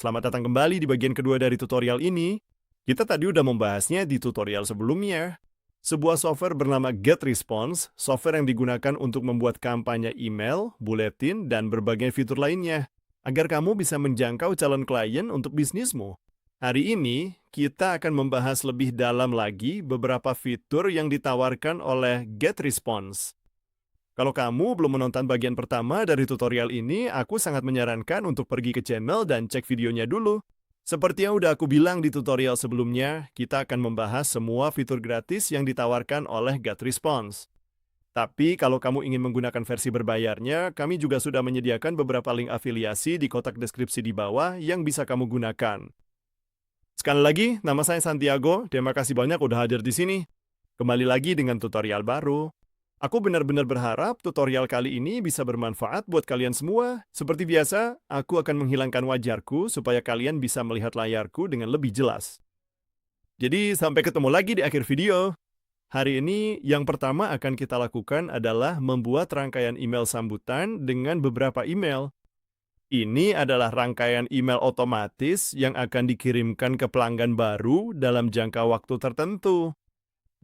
Selamat datang kembali di bagian kedua dari tutorial ini. Kita tadi udah membahasnya di tutorial sebelumnya. Sebuah software bernama GetResponse, software yang digunakan untuk membuat kampanye email, buletin, dan berbagai fitur lainnya, agar kamu bisa menjangkau calon klien untuk bisnismu. Hari ini, kita akan membahas lebih dalam lagi beberapa fitur yang ditawarkan oleh GetResponse. Kalau kamu belum menonton bagian pertama dari tutorial ini, aku sangat menyarankan untuk pergi ke channel dan cek videonya dulu. Seperti yang udah aku bilang di tutorial sebelumnya, kita akan membahas semua fitur gratis yang ditawarkan oleh GetResponse. Tapi kalau kamu ingin menggunakan versi berbayarnya, kami juga sudah menyediakan beberapa link afiliasi di kotak deskripsi di bawah yang bisa kamu gunakan. Sekali lagi, nama saya Santiago. Terima kasih banyak udah hadir di sini. Kembali lagi dengan tutorial baru. Aku benar-benar berharap tutorial kali ini bisa bermanfaat buat kalian semua. Seperti biasa, aku akan menghilangkan wajahku supaya kalian bisa melihat layarku dengan lebih jelas. Jadi, sampai ketemu lagi di akhir video. Hari ini, yang pertama akan kita lakukan adalah membuat rangkaian email sambutan dengan beberapa email. Ini adalah rangkaian email otomatis yang akan dikirimkan ke pelanggan baru dalam jangka waktu tertentu.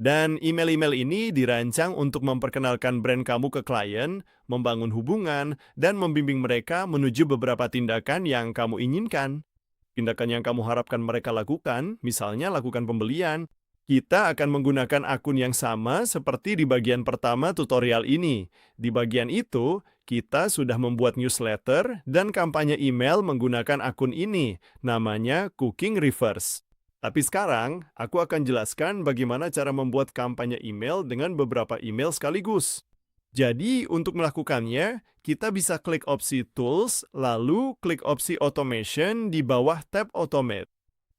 Dan email-email ini dirancang untuk memperkenalkan brand kamu ke klien, membangun hubungan, dan membimbing mereka menuju beberapa tindakan yang kamu inginkan. Tindakan yang kamu harapkan mereka lakukan, misalnya lakukan pembelian, kita akan menggunakan akun yang sama seperti di bagian pertama tutorial ini. Di bagian itu, kita sudah membuat newsletter dan kampanye email menggunakan akun ini, namanya Cooking Reverse. Tapi sekarang, aku akan jelaskan bagaimana cara membuat kampanye email dengan beberapa email sekaligus. Jadi, untuk melakukannya, kita bisa klik opsi Tools, lalu klik opsi Automation di bawah tab Automate.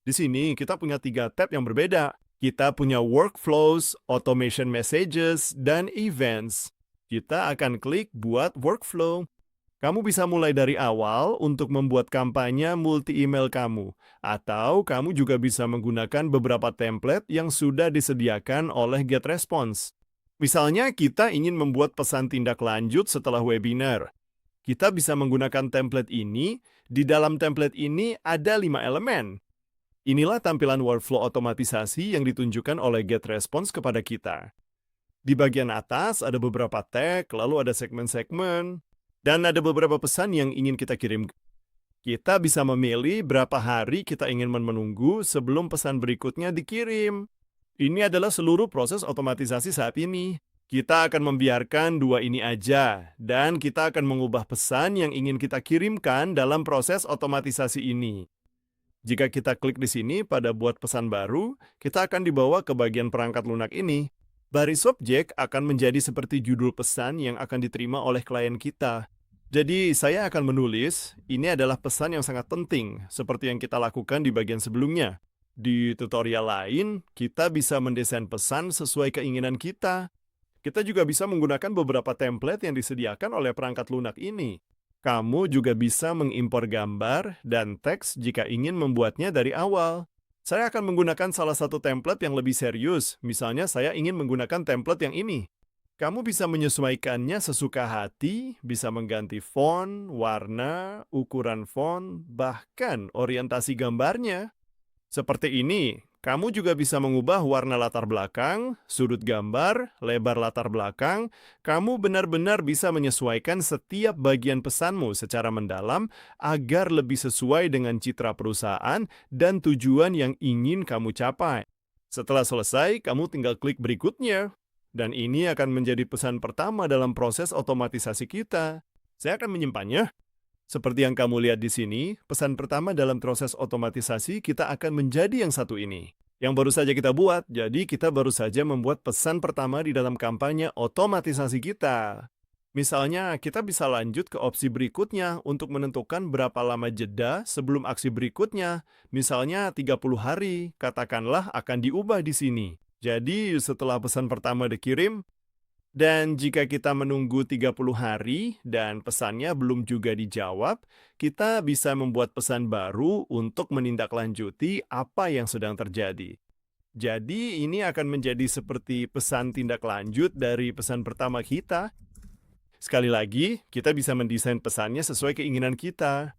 Di sini, kita punya 3 tab yang berbeda. Kita punya Workflows, Automation Messages, dan Events. Kita akan klik buat Workflow. Kamu bisa mulai dari awal untuk membuat kampanye multi-email kamu, atau kamu juga bisa menggunakan beberapa template yang sudah disediakan oleh GetResponse. Misalnya, kita ingin membuat pesan tindak lanjut setelah webinar. Kita bisa menggunakan template ini. Di dalam template ini ada 5 elemen. Inilah tampilan workflow otomatisasi yang ditunjukkan oleh GetResponse kepada kita. Di bagian atas ada beberapa tag, lalu ada segmen-segmen, dan ada beberapa pesan yang ingin kita kirim. Kita bisa memilih berapa hari kita ingin menunggu sebelum pesan berikutnya dikirim. Ini adalah seluruh proses otomatisasi saat ini. Kita akan membiarkan 2 ini aja, dan kita akan mengubah pesan yang ingin kita kirimkan dalam proses otomatisasi ini. Jika kita klik di sini pada buat pesan baru, kita akan dibawa ke bagian perangkat lunak ini. Baris subjek akan menjadi seperti judul pesan yang akan diterima oleh klien kita. Jadi, saya akan menulis, ini adalah pesan yang sangat penting, seperti yang kita lakukan di bagian sebelumnya. Di tutorial lain, kita bisa mendesain pesan sesuai keinginan kita. Kita juga bisa menggunakan beberapa template yang disediakan oleh perangkat lunak ini. Kamu juga bisa mengimpor gambar dan teks jika ingin membuatnya dari awal. Saya akan menggunakan salah satu template yang lebih serius, misalnya saya ingin menggunakan template yang ini. Kamu bisa menyesuaikannya sesuka hati, bisa mengganti font, warna, ukuran font, bahkan orientasi gambarnya. Seperti ini, kamu juga bisa mengubah warna latar belakang, sudut gambar, lebar latar belakang. Kamu benar-benar bisa menyesuaikan setiap bagian pesanmu secara mendalam agar lebih sesuai dengan citra perusahaan dan tujuan yang ingin kamu capai. Setelah selesai, kamu tinggal klik berikutnya. Dan ini akan menjadi pesan pertama dalam proses otomatisasi kita. Saya akan menyimpannya. Seperti yang kamu lihat di sini, pesan pertama dalam proses otomatisasi kita akan menjadi yang satu ini. Yang baru saja kita buat, jadi kita baru saja membuat pesan pertama di dalam kampanye otomatisasi kita. Misalnya, kita bisa lanjut ke opsi berikutnya untuk menentukan berapa lama jeda sebelum aksi berikutnya. Misalnya 30 hari, katakanlah akan diubah di sini. Jadi, setelah pesan pertama dikirim, dan jika kita menunggu 30 hari dan pesannya belum juga dijawab, kita bisa membuat pesan baru untuk menindaklanjuti apa yang sedang terjadi. Jadi, ini akan menjadi seperti pesan tindak lanjut dari pesan pertama kita. Sekali lagi, kita bisa mendesain pesannya sesuai keinginan kita.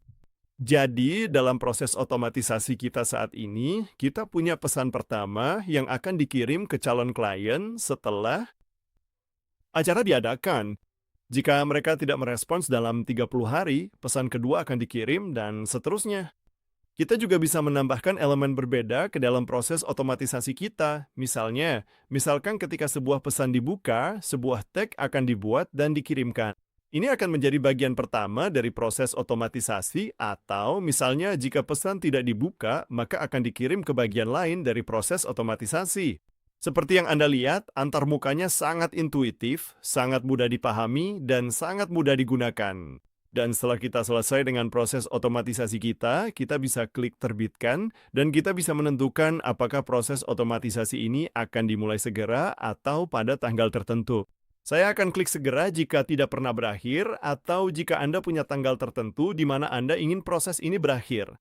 Jadi, dalam proses otomatisasi kita saat ini, kita punya pesan pertama yang akan dikirim ke calon klien setelah acara diadakan. Jika mereka tidak merespons dalam 30 hari, pesan kedua akan dikirim dan seterusnya. Kita juga bisa menambahkan elemen berbeda ke dalam proses otomatisasi kita. Misalkan ketika sebuah pesan dibuka, sebuah tag akan dibuat dan dikirimkan. Ini akan menjadi bagian pertama dari proses otomatisasi atau misalnya jika pesan tidak dibuka, maka akan dikirim ke bagian lain dari proses otomatisasi. Seperti yang Anda lihat, antarmukanya sangat intuitif, sangat mudah dipahami, dan sangat mudah digunakan. Dan setelah kita selesai dengan proses otomatisasi kita bisa klik terbitkan, dan kita bisa menentukan apakah proses otomatisasi ini akan dimulai segera atau pada tanggal tertentu. Saya akan klik segera jika tidak pernah berakhir, atau jika Anda punya tanggal tertentu di mana Anda ingin proses ini berakhir.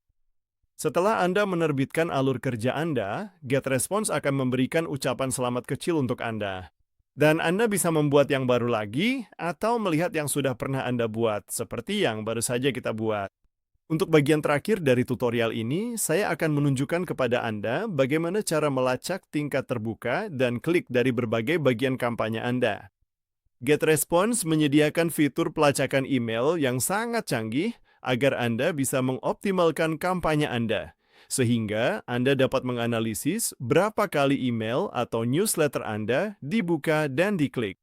Setelah Anda menerbitkan alur kerja Anda, GetResponse akan memberikan ucapan selamat kecil untuk Anda. Dan Anda bisa membuat yang baru lagi atau melihat yang sudah pernah Anda buat, seperti yang baru saja kita buat. Untuk bagian terakhir dari tutorial ini, saya akan menunjukkan kepada Anda bagaimana cara melacak tingkat terbuka dan klik dari berbagai bagian kampanye Anda. GetResponse menyediakan fitur pelacakan email yang sangat canggih agar Anda bisa mengoptimalkan kampanye Anda, sehingga Anda dapat menganalisis berapa kali email atau newsletter Anda dibuka dan diklik.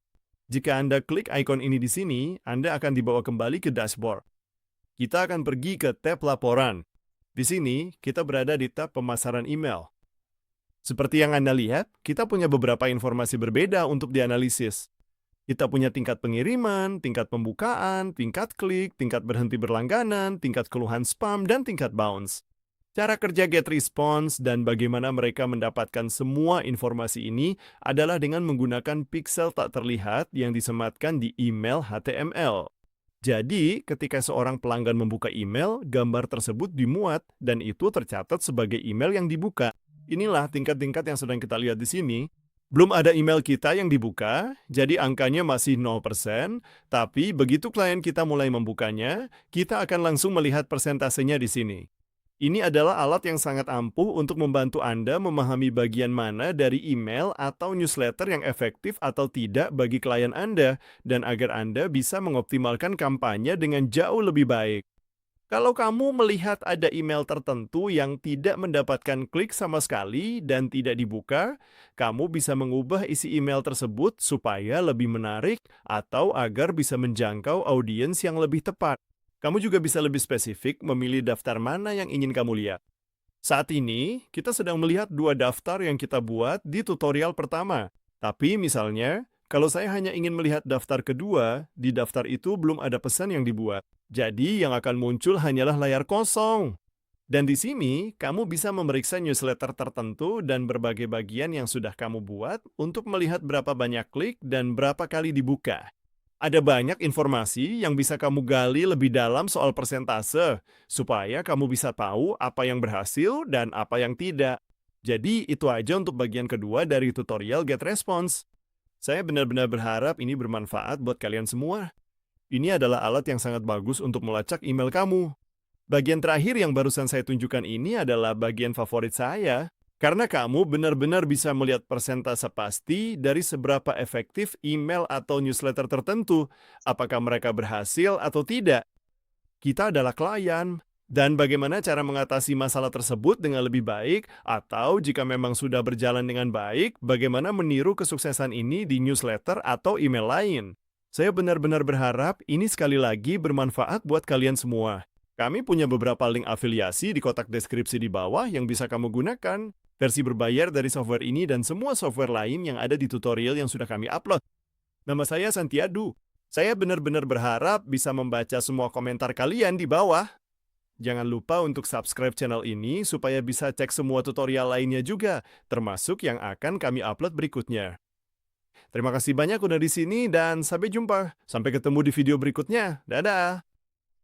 Jika Anda klik ikon ini di sini, Anda akan dibawa kembali ke dashboard. Kita akan pergi ke tab laporan. Di sini, kita berada di tab pemasaran email. Seperti yang Anda lihat, kita punya beberapa informasi berbeda untuk dianalisis. Kita punya tingkat pengiriman, tingkat pembukaan, tingkat klik, tingkat berhenti berlangganan, tingkat keluhan spam, dan tingkat bounce. Cara kerja GetResponse dan bagaimana mereka mendapatkan semua informasi ini adalah dengan menggunakan pixel tak terlihat yang disematkan di email HTML. Jadi, ketika seorang pelanggan membuka email, gambar tersebut dimuat dan itu tercatat sebagai email yang dibuka. Inilah tingkat-tingkat yang sedang kita lihat di sini. Belum ada email kita yang dibuka, jadi angkanya masih 0%, tapi begitu klien kita mulai membukanya, kita akan langsung melihat persentasenya di sini. Ini adalah alat yang sangat ampuh untuk membantu Anda memahami bagian mana dari email atau newsletter yang efektif atau tidak bagi klien Anda, dan agar Anda bisa mengoptimalkan kampanye dengan jauh lebih baik. Kalau kamu melihat ada email tertentu yang tidak mendapatkan klik sama sekali dan tidak dibuka, kamu bisa mengubah isi email tersebut supaya lebih menarik atau agar bisa menjangkau audiens yang lebih tepat. Kamu juga bisa lebih spesifik memilih daftar mana yang ingin kamu lihat. Saat ini, kita sedang melihat 2 daftar yang kita buat di tutorial pertama. Tapi misalnya, kalau saya hanya ingin melihat daftar kedua, di daftar itu belum ada pesan yang dibuat. Jadi, yang akan muncul hanyalah layar kosong. Dan di sini, kamu bisa memeriksa newsletter tertentu dan berbagai bagian yang sudah kamu buat untuk melihat berapa banyak klik dan berapa kali dibuka. Ada banyak informasi yang bisa kamu gali lebih dalam soal persentase, supaya kamu bisa tahu apa yang berhasil dan apa yang tidak. Jadi, itu aja untuk bagian kedua dari tutorial GetResponse. Saya benar-benar berharap ini bermanfaat buat kalian semua. Ini adalah alat yang sangat bagus untuk melacak email kamu. Bagian terakhir yang barusan saya tunjukkan ini adalah bagian favorit saya, karena kamu benar-benar bisa melihat persentase pasti dari seberapa efektif email atau newsletter tertentu, apakah mereka berhasil atau tidak. Kita adalah klien, dan bagaimana cara mengatasi masalah tersebut dengan lebih baik, atau jika memang sudah berjalan dengan baik, bagaimana meniru kesuksesan ini di newsletter atau email lain. Saya benar-benar berharap ini sekali lagi bermanfaat buat kalian semua. Kami punya beberapa link afiliasi di kotak deskripsi di bawah yang bisa kamu gunakan. Versi berbayar dari software ini dan semua software lain yang ada di tutorial yang sudah kami upload. Nama saya Santiadu. Saya benar-benar berharap bisa membaca semua komentar kalian di bawah. Jangan lupa untuk subscribe channel ini supaya bisa cek semua tutorial lainnya juga, termasuk yang akan kami upload berikutnya. Terima kasih banyak udah di sini dan sampai jumpa. Sampai ketemu di video berikutnya. Dadah!